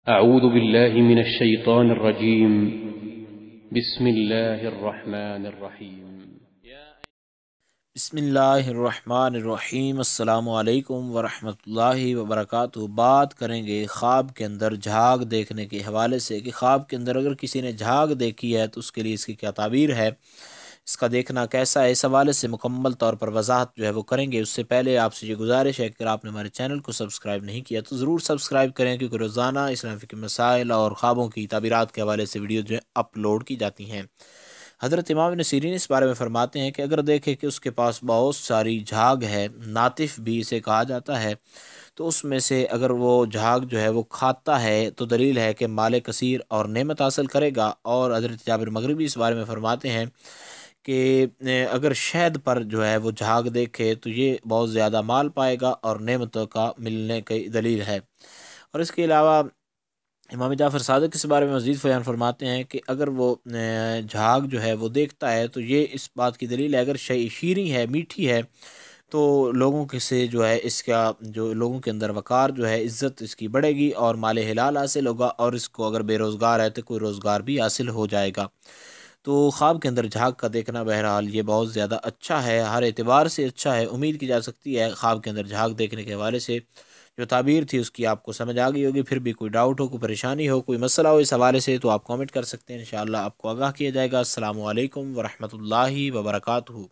أعوذ بالله من الشيطان الرجيم بسم الله الرحمن الرحيم بسم اللہ الرحمن الرحیم۔ السلام علیکم ورحمۃ اللہ وبرکاتہ۔ بات کریں گے خواب کے اندر جھاگ دیکھنے کے حوالے سے کہ خواب کے اندر اگر کسی نے جھاگ دیکھی ہے تو اس کے لیے اس کی کیا تعبیر ہے، اس کا دیکھنا کیسا ہے، اس حوالے سے مکمل طور پر وضاحت جو ہے وہ کریں گے۔ اس سے پہلے آپ سے یہ گزارش ہے کہ اگر آپ نے ہمارے چینل کو سبسکرائب نہیں کیا تو ضرور سبسکرائب کریں، کیونکہ روزانہ اسلامی کے مسائل اور خوابوں کی تعبیرات کے حوالے سے ویڈیو جو ہے اپلوڈ کی جاتی ہیں۔ حضرت امام ابن سیرین اس بارے میں فرماتے ہیں کہ اگر دیکھے کہ اس کے پاس بہت ساری جھاگ ہے، ناطف بھی اسے کہا جاتا ہے، تو اس میں سے اگر وہ جھاگ جو ہے وہ کھاتا ہے تو دلیل ہے کہ مال کثیر اور نعمت حاصل کرے گا۔ اور حضرت جابر مغربی اس بارے میں فرماتے ہیں کہ اگر شہد پر جو ہے وہ جھاگ دیکھے تو یہ بہت زیادہ مال پائے گا اور نعمتوں کا ملنے کی دلیل ہے۔ اور اس کے علاوہ امام جعفر صادق اس بارے میں مزید بیان فرماتے ہیں کہ اگر وہ جھاگ جو ہے وہ دیکھتا ہے تو یہ اس بات کی دلیل ہے اگر شیریں ہے، میٹھی ہے، تو لوگوں کے سے جو ہے اس کا جو لوگوں کے اندر وقار جو ہے، عزت اس کی بڑھے گی اور مال حلال حاصل ہوگا، اور اس کو اگر بے روزگار ہے تو کوئی روزگار بھی حاصل ہو جائے گا۔ تو خواب کے اندر جھاگ کا دیکھنا بہرحال یہ بہت زیادہ اچھا ہے، ہر اعتبار سے اچھا ہے۔ امید کی جا سکتی ہے خواب کے اندر جھاگ دیکھنے کے حوالے سے جو تعبیر تھی اس کی آپ کو سمجھ آ گئی ہوگی۔ پھر بھی کوئی ڈاؤٹ ہو، کوئی پریشانی ہو، کوئی مسئلہ ہو اس حوالے سے تو آپ کامنٹ کر سکتے ہیں، انشاءاللہ آپ کو آگاہ کیا جائے گا۔ السلام علیکم ورحمۃ اللہ وبرکاتہ۔